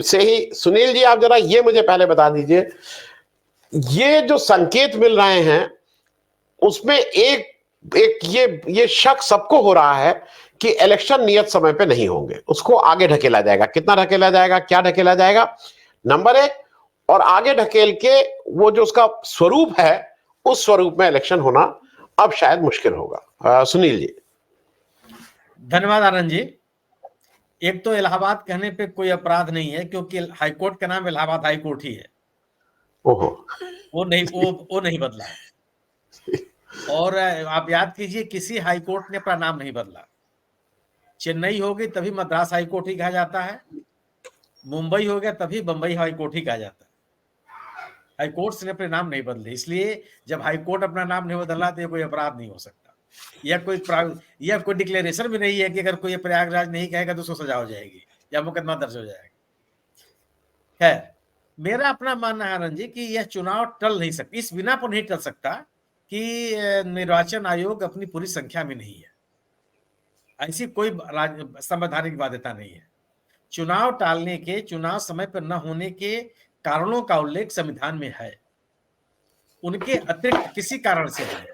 से ही सुनील जी, आप जरा ये मुझे पहले बता दीजिए, ये जो संकेत मिल रहे हैं उसमें एक एक ये शक सबको हो रहा है कि इलेक्शन नियत समय पे नहीं होंगे, उसको आगे ढकेला जाएगा। कितना ढकेला जाएगा, क्या ढकेला जाएगा, नंबर एक, और आगे ढकेल के वो जो उसका स्वरूप है उस स्वरूप में इलेक्शन होना अब शायद मुश्किल होगा। सुनील जी। धन्यवाद आनंद जी। एक तो इलाहाबाद कहने पे कोई अपराध नहीं है, क्योंकि हाईकोर्ट का नाम इलाहाबाद हाईकोर्ट ही है। ओहो, वो नहीं बदला है। और आप याद कीजिए, किसी हाईकोर्ट ने अपना नाम नहीं बदला। चेन्नई हो गई तभी मद्रास हाईकोर्ट ही कहा जाता है, मुंबई हो गया तभी बंबई हाईकोर्ट ही कहा जाता है। हाईकोर्ट ने अपने नाम नहीं बदले, इसलिए जब हाईकोर्ट अपना नाम नहीं बदला तो ये कोई अपराध नहीं हो सकता। यह कोई डिक्लेरेशन भी नहीं है कि अगर कोई प्रयागराज नहीं कहेगा तो उसको सजा हो जाएगी या मुकदमा दर्ज हो जाएगा। है, मेरा अपना मानना है आनंद जी कि यह चुनाव टल नहीं सकता, इस बिना पर नहीं टल सकता कि निर्वाचन आयोग अपनी पूरी संख्या में नहीं है। ऐसी कोई संवैधानिक बाध्यता नहीं है। चुनाव टालने के, चुनाव समय पर न होने के कारणों का उल्लेख संविधान में है। उनके अतिरिक्त किसी कारण से भी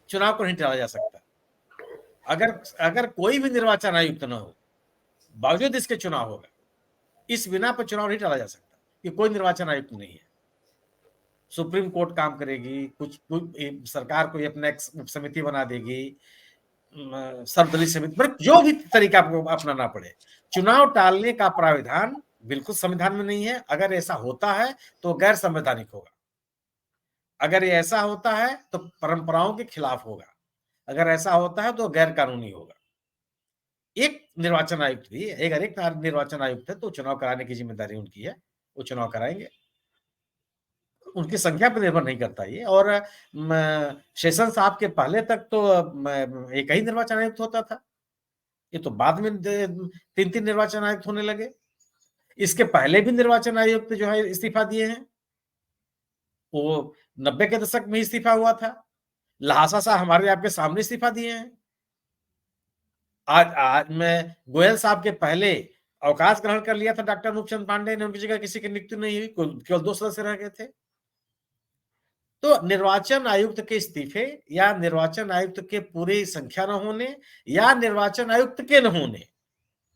चुनाव को नहीं टाला जा सकता। अगर कोई भी निर्वाचन आयुक्त न हो, बावजूद इसके चुनाव होगा, इस बिना पर चुनाव नहीं टाला जा सकता कि कोई निर्वाचन आयुक्त नहीं है। सुप्रीम कोर्ट काम करेगी, कुछ सरकार कोई अपना एक समिति बना देगी, सर्वदलीय समिति, पर जो भी तरीका आपको अपनाना पड़े, चुनाव टालने का प्राविधान बिल्कुल संविधान में नहीं है। अगर ऐसा होता है तो गैर संवैधानिक होगा। अगर ये ऐसा होता है तो परंपराओं के खिलाफ होगा। अगर ऐसा होता है तो गैर कानूनी होगा। एक निर्वाचन आयुक्त भी, एक निर्वाचन आयुक्त है तो चुनाव कराने की जिम्मेदारी उनकी है, वो चुनाव कराएंगे। उनकी संख्या पर निर्भर नहीं करता ये। और सेशन साहब के पहले तक तो एक ही निर्वाचन आयुक्त होता था, ये तो बाद में 3-3 निर्वाचन आयुक्त होने लगे। इसके पहले भी निर्वाचन आयुक्त जो है इस्तीफा दिए हैं, वो 90 के दशक में इस्तीफा हुआ था। लहासा साहब हमारे आपके सामने इस्तीफा दिए हैं। आज में गोयल साहब के पहले अवकाश ग्रहण कर लिया था डॉक्टर अनूपचंद पांडे ने, उनकी जगह किसी की नियुक्ति नहीं हुई, केवल 2 सदस्य रह गए थे। तो निर्वाचन आयुक्त के इस्तीफे या निर्वाचन आयुक्त के पूरी संख्या न होने या निर्वाचन आयुक्त के न होने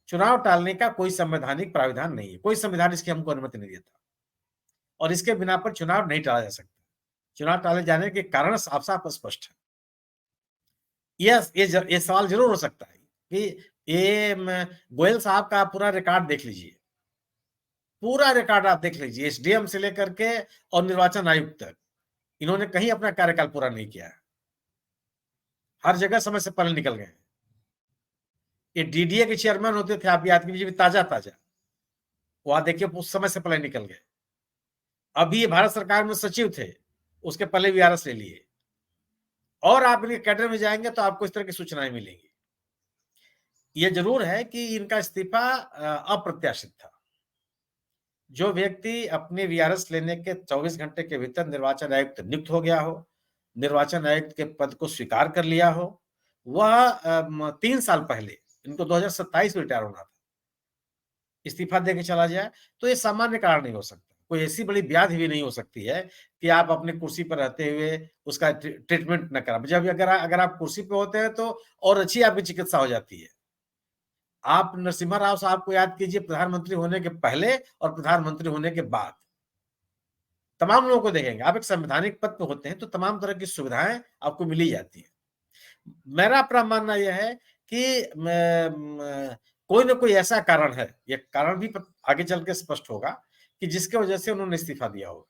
चुनाव टालने का कोई संवैधानिक प्राविधान नहीं है। कोई संविधान इसकी हमको अनुमति नहीं देता और इसके बिना पर चुनाव नहीं टाला जा सकता। चुनाव टाले जाने के कारण साफ साफ स्पष्ट है। ये सवाल जरूर हो सकता है कि ये गोयल साहब का पूरा रिकॉर्ड देख लीजिए, पूरा रिकॉर्ड आप देख लीजिए, एसडीएम से लेकर के और निर्वाचन आयुक्त तक इन्होंने कहीं अपना कार्यकाल पूरा नहीं किया है। हर जगह समय से पहले निकल गए। ये डीडीए के चेयरमैन होते थे, आप याद कीजिए, ताजा वहां देखिए उस समय से पहले निकल गए। अभी ये भारत सरकार में सचिव थे, उसके पहले वीआरएस ले लिए। और आप इनके कैडर में जाएंगे तो आपको इस तरह की सूचनाएं मिलेंगी। ये जरूर है कि इनका इस्तीफा अप्रत्याशित था। जो व्यक्ति अपने वीआरएस लेने के 24 घंटे के भीतर निर्वाचन आयुक्त नियुक्त हो गया हो, निर्वाचन आयुक्त के पद को स्वीकार कर लिया हो, वह 3 साल पहले, इनको 2027 में रिटायर होना था, इस्तीफा देके चला जाए तो ये सामान्य कारण नहीं हो सकता। कोई ऐसी बड़ी व्याधि भी नहीं हो सकती है कि आप अपने कुर्सी पर रहते हुए उसका ट्रीटमेंट न करा। जब अगर आप कुर्सी पे होते हैं तो और अच्छी आपकी चिकित्सा हो जाती है। आप नरसिम्हा राव साहब को याद कीजिए, प्रधानमंत्री होने के पहले और प्रधानमंत्री होने के बाद तमाम लोगों को देखेंगे, आप एक संवैधानिक पद पे होते हैं तो तमाम तरह की सुविधाएं आपको मिली जाती है। मेरा अपना मानना यह है कि कोई ना कोई ऐसा कारण है, ये कारण भी आगे चल के स्पष्ट होगा कि जिसके वजह से उन्होंने इस्तीफा दिया होगा।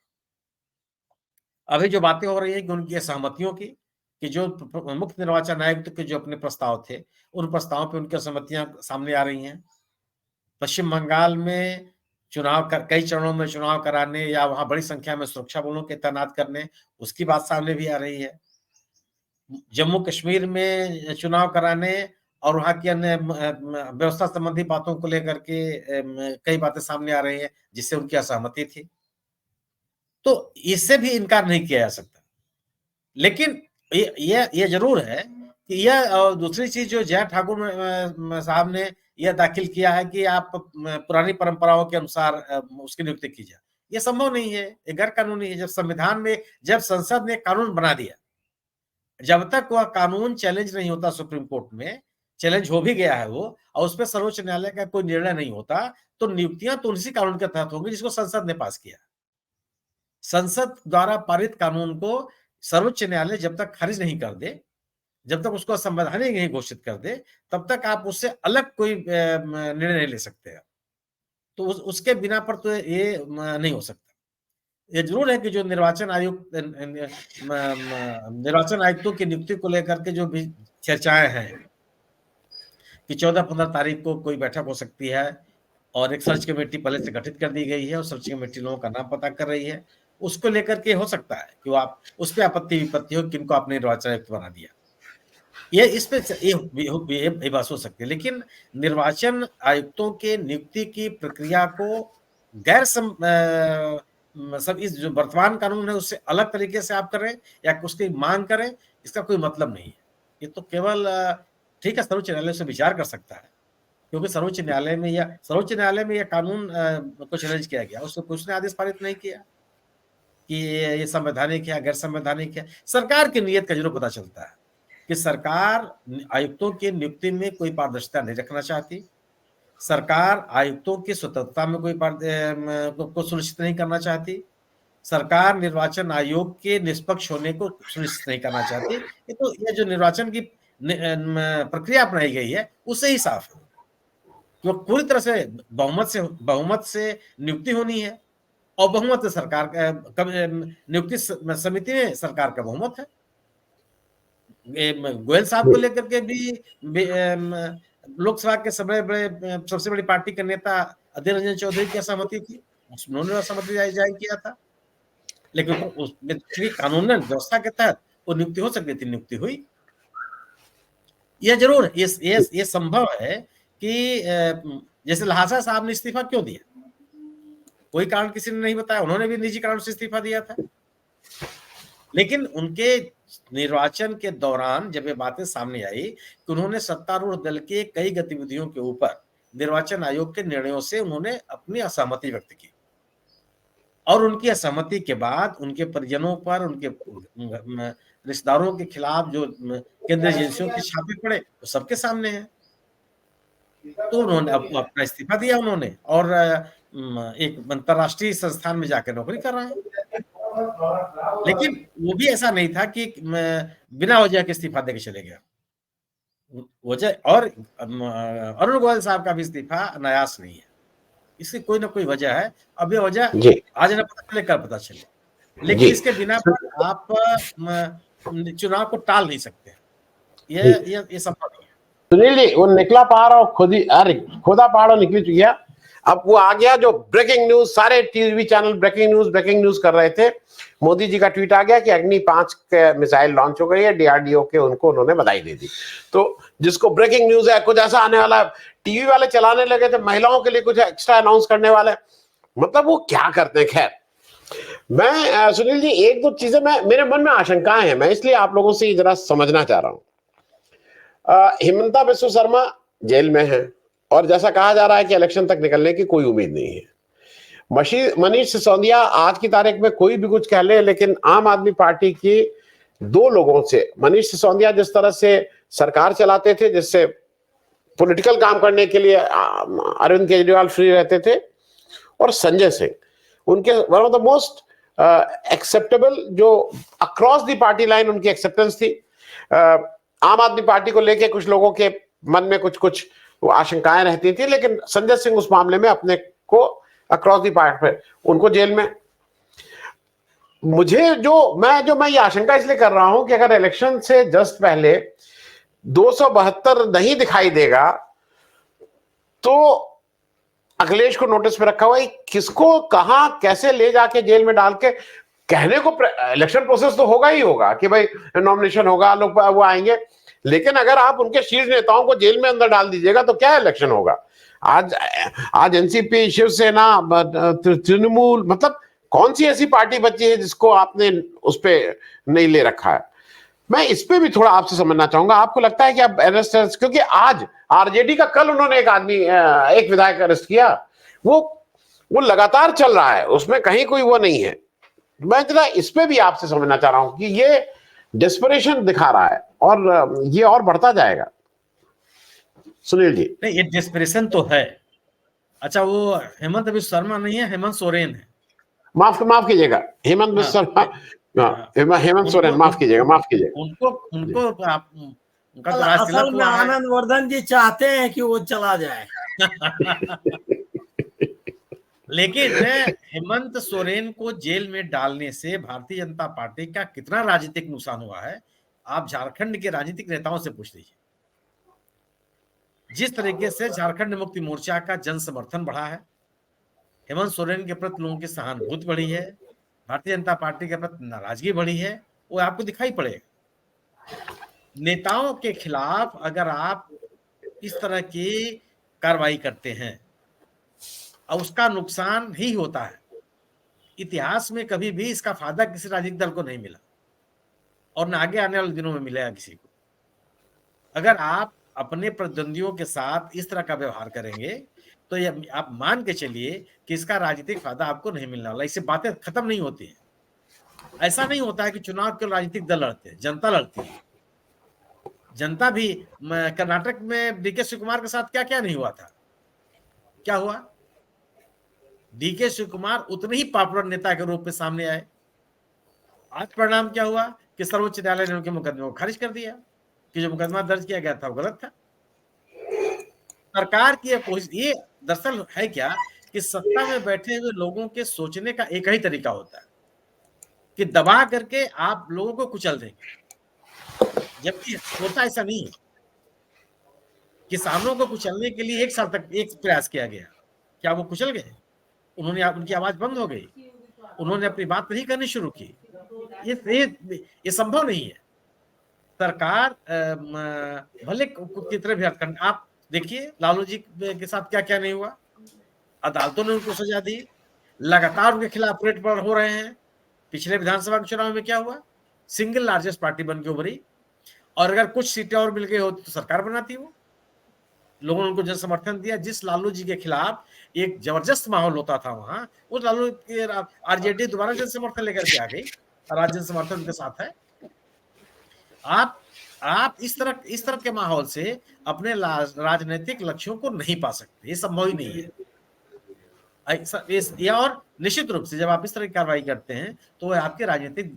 अभी जो बातें हो रही है कि उनकी सहमतियों की, कि जो मुख्य निर्वाचन आयुक्त के जो अपने प्रस्ताव थे, उन प्रस्तावों पे उनकी सहमतियां सामने आ रही हैं। पश्चिम बंगाल में कई चरणों में चुनाव कराने या वहां बड़ी संख्या में सुरक्षा बलों के तैनात करने, उसकी बात सामने भी आ रही है। जम्मू कश्मीर में चुनाव कराने और वहां की अन्य व्यवस्था संबंधी बातों को लेकर के कई बातें सामने आ रही हैं जिससे उनकी असहमति थी। तो इससे भी इनकार नहीं किया जा सकता। लेकिन ये जरूर है कि यह दूसरी चीज जो जय ठाकुर साहब ने यह दाखिल किया है कि आप पुरानी परंपराओं के अनुसार उसकी नियुक्ति की जाए। ये संभव नहीं है, ये गैर कानूनी है। जब संविधान में, जब संसद ने कानून बना दिया, जब तक वह कानून चैलेंज नहीं होता सुप्रीम कोर्ट में, चैलेंज हो भी गया है वो, और उस पर सर्वोच्च न्यायालय का कोई निर्णय नहीं होता, तो नियुक्तियां तो उसी कानून के तहत होंगी जिसको संसद ने पास किया। संसद द्वारा पारित कानून को सर्वोच्च न्यायालय जब तक खारिज नहीं कर दे, जब तक उसको असंवैधानिक नहीं घोषित कर दे, तब तक आप उससे अलग कोई निर्णय नहीं ले सकते हैं। तो उसके बिना पर तो ये नहीं हो सकता। ये जरूर है कि जो निर्वाचन आयुक्तों की नियुक्ति को लेकर के जो भी चर्चाएं हैं कि 14-15 तारीख को कोई बैठक हो सकती है और एक सर्च कमेटी पहले से गठित कर दी गई है और सर्च कमेटी लोगों का नाम पता कर रही है, उसको लेकर के हो सकता है कि वो आप उस पर आपत्ति विपत्ति हो किनको आपने निर्वाचन आयुक्त बना दिया, ये इस पे ये बात हो सकती है। लेकिन निर्वाचन आयुक्तों के नियुक्ति की प्रक्रिया को गैर सब इस जो वर्तमान कानून है उससे अलग तरीके से आप करें या उसकी मांग करें, इसका कोई मतलब नहीं है। ये तो केवल ठीक है, सर्वोच्च न्यायालय से विचार कर सकता है, क्योंकि सर्वोच्च न्यायालय में यह कानून को चैलेंज किया गया, उसने आदेश पारित नहीं किया कि ये संवैधानिक है गैर संवैधानिक है। सरकार की नीयत का जरूर पता चलता है कि सरकार आयुक्तों की नियुक्ति में कोई पारदर्शिता नहीं रखना चाहती, सरकार आयुक्तों की स्वतंत्रता में कोई को सुनिश्चित नहीं करना चाहती, सरकार निर्वाचन आयोग के निष्पक्ष होने को सुनिश्चित नहीं करना चाहती। ये जो निर्वाचन की प्रक्रिया अपनाई गई है उससे ही साफ है, जो पूरी तरह से बहुमत से नियुक्ति होनी है और बहुमत से सरकार नियुक्ति समिति में सरकार का बहुमत है। गोयल साहब को लेकर के भी लोकसभा के सबसे बड़ी पार्टी के नेता अधीर रंजन चौधरी की असहमति थी, उन्होंने असहमति जाहिर किया था, लेकिन उसमें कानून व्यवस्था के तहत वो नियुक्ति हो सकती थी, नियुक्ति हुई। यह जरूर ये संभव है कि जैसे लहासा साहब ने इस्तीफा क्यों दिया, कोई कारण किसी ने नहीं बताया, उन्होंने भी निजी कारण से इस्तीफा दिया था, लेकिन उनके निर्वाचन के दौरान जब ये बातें सामने आई कि उन्होंने सत्तारूढ़ दल के कई गतिविधियों के ऊपर निर्वाचन आयोग के निर्णयों से उन्होंने अपनी असहमति व्यक्त की, और उनकी असहमति के बाद उनके परिजनों पर, उनके रिश्तेदारों के खिलाफ जो केंद्रीय एजेंसियों के छापे पड़े वो सबके सामने हैं। तो उन्होंने अपना इस्तीफा दिया उन्होंने, और एक अंतरराष्ट्रीय संस्थान में जाकर नौकरी कर रहे हैं। लेकिन वो भी ऐसा नहीं था कि बिना वजह के इस्तीफा देके चले गया, वजह, और अरुण गोयल साहब का भी इस्तीफा अनायास नहीं है, इसकी कोई ना कोई वजह है। अब ये वजह आज ना पता चले कल पता चले, लेकिन इसके बिना पर आप चुनाव को टाल नहीं सकते, ये संभव नहीं है। सुनील जी, वो निकला पहाड़ और खोदा पहाड़ और निकली चुकी है। अब वो आ गया जो ब्रेकिंग न्यूज, सारे टीवी चैनल ब्रेकिंग न्यूज कर रहे थे। मोदी जी का ट्वीट आ गया कि अग्नि 5 के मिसाइल लॉन्च हो गई है, डीआरडीओ के, उनको उन्होंने बधाई दे दी। तो जिसको ब्रेकिंग न्यूज है, कुछ ऐसा आने वाला है, टीवी वाले चलाने लगे थे, महिलाओं के लिए कुछ एक्स्ट्रा अनाउंस करने वाले, मतलब वो क्या करते हैं। खैर, मैं सुनील जी एक दो चीजें मेरे मन में आशंकाएं हैं, मैं इसलिए आप लोगों से जरा समझना चाह रहा हूं। हिमंता बिस्वा शर्मा जेल में है और जैसा कहा जा रहा है कि इलेक्शन तक निकलने की कोई उम्मीद नहीं है। मनीष सिसोदिया आज की तारीख में कोई भी कुछ कह ले, लेकिन आम आदमी पार्टी की 2 लोगों से, मनीष सिसोदिया जिस तरह से सरकार चलाते थे, जिससे पॉलिटिकल काम करने के लिए अरविंद केजरीवाल फ्री रहते थे, और संजय सिंह, उनके one of the most acceptable, जो अक्रॉस द पार्टी लाइन उनकी एक्सेप्टेंस थी। आम आदमी पार्टी को लेके कुछ लोगों के मन में कुछ आशंकाएं रहती थी, लेकिन संजय सिंह उस मामले में अपने को अक्रॉस दी पार्ट पे, उनको जेल में। मैं ये आशंका इसलिए कर रहा हूं कि अगर इलेक्शन से जस्ट पहले 272 नहीं दिखाई देगा तो अखिलेश को नोटिस पे रखा हुआ है, किसको कहां कैसे ले जाके जेल में डाल के, कहने को इलेक्शन प्रोसेस तो होगा ही होगा कि भाई नॉमिनेशन होगा, लोग वो आएंगे, लेकिन अगर आप उनके शीर्ष नेताओं को जेल में अंदर डाल दीजिएगा तो क्या इलेक्शन होगा। आज एनसीपी, शिवसेना, तृणमूल, मतलब कौन सी ऐसी पार्टी बची है जिसको आपने उस पे नहीं ले रखा है। मैं इस पे भी थोड़ा आपसे समझना चाहूंगा, आपको लगता है कि अब अरेस्ट, क्योंकि आज आरजेडी का, कल उन्होंने एक आदमी, एक विधायक अरेस्ट किया, वो वो लगातार चल रहा है, उसमें कहीं कोई वो नहीं है। मैं जरा इस पे भी आपसे समझना चाह रहा हूं कि ये डेस्परेशन दिखा रहा है और ये और बढ़ता जाएगा। सुनील जी। नहीं, ये डेस्परेशन तो है। अच्छा, वो हेमंत बिस्व शर्मा नहीं है, हेमंत सोरेन है। माफ कीजिएगा, हेमंत बिस्व शर्मा, हेमंत सोरेन, उनको माफ कीजिएगा, माफ कीजिएगा। उनको उनको आप, उनका तो राज तिलक असल में हुआ है। आनंद वर्धन जी चाहते हैं कि वो चला जाए। लेकिन हेमंत सोरेन को जेल में डालने से भारतीय जनता पार्टी का कितना राजनीतिक नुकसान हुआ है, आप झारखंड के राजनीतिक नेताओं से पूछ लीजिए। जिस तरीके से झारखंड मुक्ति मोर्चा का जन समर्थन बढ़ा है, हेमंत सोरेन के प्रति लोगों की सहानुभूति बढ़ी है, भारतीय जनता पार्टी के प्रति नाराजगी बढ़ी है, वो आपको दिखाई पड़ेगा। नेताओं के खिलाफ अगर आप इस तरह की कार्रवाई करते हैं और उसका नुकसान ही होता है। इतिहास में कभी भी इसका फायदा किसी राजनीतिक दल को नहीं मिला और न आगे आने वाले दिनों में मिलेगा किसी को। अगर आप अपने प्रतिद्वंदियों के साथ इस तरह का व्यवहार करेंगे तो ये आप मान के चलिए कि इसका राजनीतिक फायदा आपको नहीं मिलने वाला। इससे बातें खत्म नहीं होती है। ऐसा नहीं होता है कि चुनाव के राजनीतिक दल लड़ते हैं, जनता लड़ती है। जनता भी, कर्नाटक में डीके शिव कुमार के साथ क्या क्या नहीं हुआ था, क्या हुआ? डीके शिव कुमार उतने ही पॉपुलर नेता के रूप में सामने आए। आज परिणाम क्या हुआ कि सर्वोच्च न्यायालय ने उनके मुकदमे को खारिज कर दिया कि जो मुकदमा दर्ज किया गया था वो गलत था। सरकार की ये दरअसल है क्या कि सत्ता में बैठे हुए लोगों के सोचने का एक ही तरीका होता है कि दबा करके आप लोगों को कुचल देंगे, जबकि होता ऐसा नहीं है। किसानों को कुचलने के लिए 1 साल तक एक प्रयास किया गया, क्या वो कुचल गए? उनकी आवाज बंद हो गई, उन्होंने अपनी बात नहीं करनी शुरू की। ये संभव नहीं है। सरकार भले कितने भी हथकंडे, आप देखिए लालू जी के साथ क्या क्या नहीं हुआ। अदालतों ने उनको सजा दी, लगातार उनके खिलाफ रेड पर हो रहे हैं। पिछले विधानसभा के चुनाव में क्या हुआ? सिंगल लार्जेस्ट पार्टी बन के उभरी, और अगर कुछ सीटें और मिल गई होती तो सरकार बनाती वो। लोगों ने उनको जन समर्थन दिया। जिस लालू जी के खिलाफ एक जबरदस्त माहौल होता था वहां, उस लालू के आरजेडी दोबारा जन समर्थन लेकर के आ गई और आज जन समर्थन उनके साथ है। आप इस तरह के माहौल से अपने राजनीतिक लक्ष्यों को नहीं पा सकते, ये संभव ही नहीं है। और निश्चित रूप से जब आप इस तरह की कार्रवाई करते हैं तो वह आपके राजनीतिक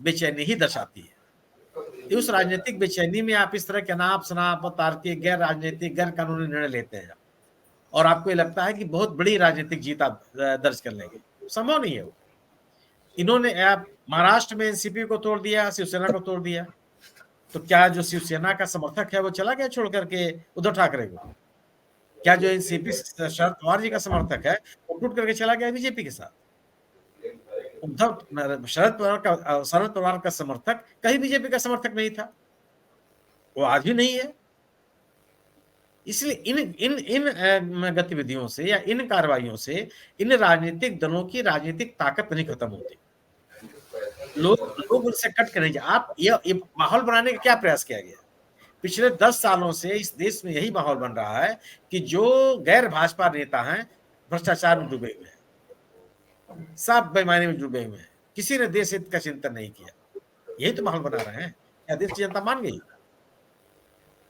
बेचैनी ही दर्शाती है। उस राजनीतिक बेचैनी में आप इस तरह के अनाप शनाप तार्किक गैर राजनीतिक गैर कानूनी निर्णय लेते हैं और आपको ये लगता है कि बहुत बड़ी राजनीतिक जीत आप दर्ज कर लेंगे, संभव नहीं है वो। इन्होंने महाराष्ट्र में एनसीपी को तोड़ दिया, शिवसेना को तोड़ दिया, तो क्या जो शिवसेना का समर्थक है वो चला गया छोड़ करके उद्धव ठाकरे को? क्या जो एनसीपी शरद पवार जी का समर्थक है वो टूट करके चला गया बीजेपी के साथ? शरद पवार का समर्थक कहीं बीजेपी का समर्थक नहीं था, वो आज भी नहीं है। इसलिए इन गतिविधियों से या इन कार्रवाइयों से इन राजनीतिक दलों की राजनीतिक ताकत नहीं खत्म होती। लोग उनसे कट कर नहीं जाए। आप ये माहौल बनाने का क्या प्रयास किया गया? पिछले 10 सालों से इस देश में यही माहौल बन रहा है कि जो गैर भाजपा नेता हैं भ्रष्टाचार में डूबे हुए हैं, सब बेईमानी में डूबे हुए हैं, किसी ने देश हित का चिंतन नहीं किया। यही तो माहौल बना रहे हैं। क्या देश की जनता मान गई?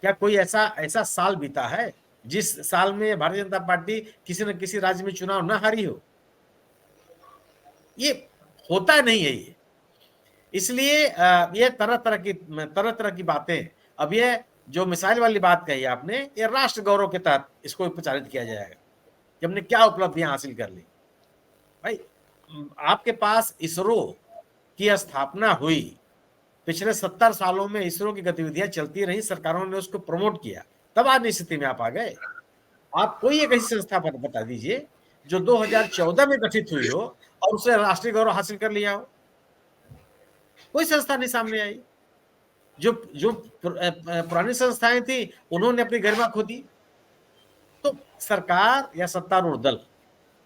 क्या कोई ऐसा साल बीता है जिस साल में भारतीय जनता पार्टी किसी न किसी राज्य में चुनाव न हारी हो? ये होता नहीं है ये। इसलिए ये तरह तरह की बातें, अब ये जो मिसाइल वाली बात कही आपने, ये राष्ट्र गौरव के तहत इसको प्रचारित किया जाएगा कि हमने क्या उपलब्धियां हासिल कर ली। भाई, आपके पास इसरो की स्थापना हुई, पिछले 70 सालों में इसरो की गतिविधियां चलती रही, सरकारों ने उसको प्रमोट किया, तब आज इस स्थिति में आप आ गए। आप कोई एक ऐसी संस्था पर बता दीजिए जो 2014 में गठित हुई हो और उसे राष्ट्रीय गौरव हासिल कर लिया हो। कोई संस्था नहीं सामने आई। जो पुरानी संस्थाएं थी उन्होंने अपनी गरिमा खो दी। तो सरकार या सत्तारूढ़ दल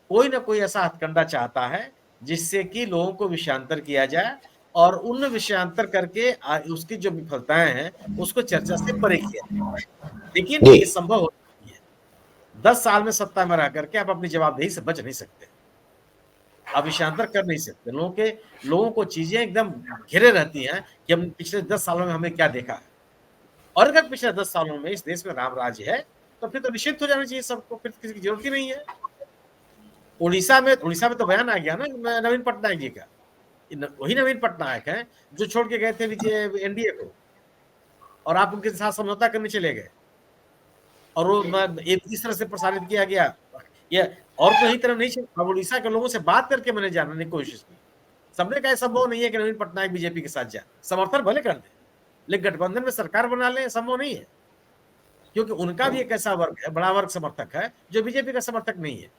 कोई ना कोई ऐसा हथकंडा चाहता है जिससे कि लोगों को विषयांतर किया जाए और उन विषयांतर करके उसकी जो विफलताएं हैं उसको चर्चा से परे किया। लेकिन जी। ये संभव हो नहीं है। 10 साल में सत्ता में रह करके आप अपनी जवाबदेही से बच नहीं सकते, आप विषयांतर कर नहीं सकते। लोगों को चीजें एकदम घिरे रहती हैं कि हम पिछले 10 सालों में हमने क्या देखा है, और अगर पिछले 10 सालों में इस देश में राम राज्य है तो फिर तो निषिद्ध हो जाना चाहिए सबको, फिर किसी की जरूरत ही नहीं है। उड़ीसा में तो बयान आ गया ना नवीन पटनायक जी का, वही नवीन पटनायक है जो छोड़ के गए थे विजय एनडीए को, और आप उनके साथ समझौता करने चले गए, और वो इस तरह से प्रसारित किया गया। ये और कहीं तरह नहीं, अब उड़ीसा के लोगों से बात करके मैंने जानने की कोशिश की, सबने कहा संभव नहीं है कि नवीन पटनायक बीजेपी के साथ जाए, समर्थन भले कर दे लेकिन गठबंधन में सरकार बना ले, संभव नहीं है, क्योंकि उनका भी एक ऐसा वर्ग है, बड़ा वर्ग समर्थक है जो बीजेपी का समर्थक नहीं है।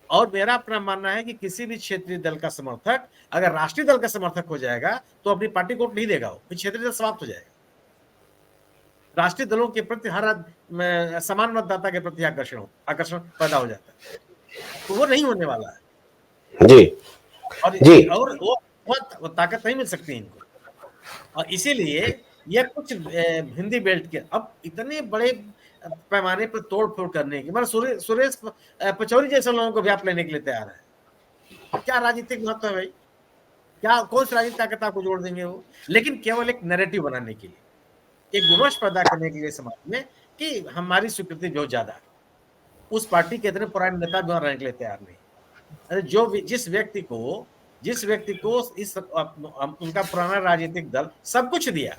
और मेरा अपना मानना है कि किसी भी क्षेत्रीय दल का समर्थक अगर राष्ट्रीय दल का समर्थक हो जाएगा तो अपनी पार्टी को वोट नहीं देगा, वो क्षेत्रीय दल समाप्त हो जाएगा। राष्ट्रीय दलों के प्रति हर समान मतदाता के प्रति आकर्षण पैदा हो जाता है, तो वो नहीं होने वाला है। जी जी और वो ताकत नहीं मिल सकती इनको, और इसीलिए यह कुछ हिंदी बेल्ट के अब इतने बड़े पैमाने पर तोड़ फोड़ करने की, मतलब सुरेश पचौरी जैसे लोगों को भी आप लेने के लिए तैयार है। क्या राजनीतिक महत्व है भाई, क्या कौन सी राजनीतिक ताकत आपको जोड़ देंगे वो, लेकिन केवल एक नैरेटिव बनाने के लिए, एक विमर्श पैदा करने के लिए समाज में कि हमारी स्वीकृति बहुत ज्यादा है। उस पार्टी के इतने पुराने नेता भी रहने के लिए तैयार नहीं। अरे जिस व्यक्ति को इस उनका पुराना राजनीतिक दल सब कुछ दिया,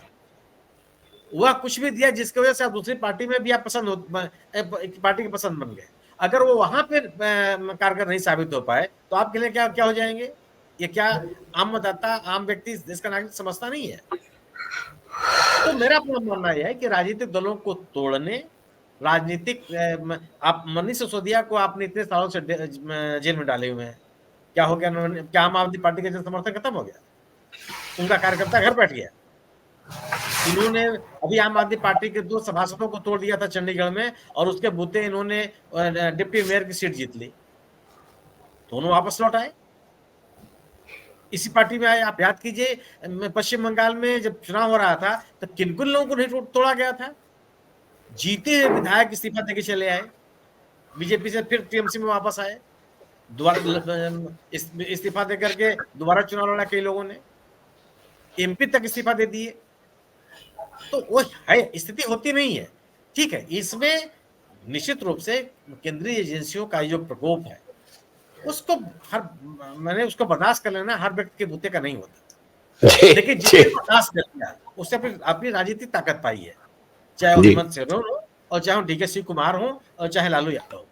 वह कुछ भी दिया जिसकी वजह से आप दूसरी पार्टी में भी आप पार्टी के पसंद बन गए, अगर वो वहां पर कारगर नहीं साबित हो पाए तो आपके लिए क्या हो जाएंगे? ये क्या आम मतदाता, आम व्यक्ति, देश का नागरिक समझता नहीं है। तो मेरा अपना मानना यह है कि राजनीतिक दलों को तोड़ने, आप मनीष सिसोदिया को आपने इतने सालों से जेल में डाले हुए हैं, क्या हो गया? क्या आम आदमी पार्टी का जन समर्थन खत्म हो गया? उनका कार्यकर्ता घर बैठ गया। इन्होंने अभी आम आदमी पार्टी के 2 सभासदों को तोड़ दिया था चंडीगढ़ में, और उसके बूते इन्होंने डिप्टी मेयर की सीट जीत ली, दोनों वापस लौट आए, इसी पार्टी में आए। आप याद कीजिए पश्चिम बंगाल में जब चुनाव हो रहा था तो किन लोगों को नहीं तोड़ा गया था, जीते हुए विधायक इस्तीफा देके चले आए, बीजेपी से फिर टीएमसी में वापस आए, दोबारा इस्तीफा दे करके दोबारा चुनाव लड़ा कई लोगों ने, एमपी तक इस्तीफा दे दिए। तो वो है, स्थिति होती नहीं है, ठीक है। इसमें निश्चित रूप से केंद्रीय एजेंसियों का जो प्रकोप है उसको उसको बर्दाश्त कर लेना हर व्यक्ति के बूते का नहीं होता, लेकिन जिसने बर्दाश्त कर लिया उससे फिर अपनी राजनीतिक ताकत पाई है, चाहे वो हेमंत सोरेन हो और चाहे वो डीके शिव कुमार हो और चाहे लालू यादव।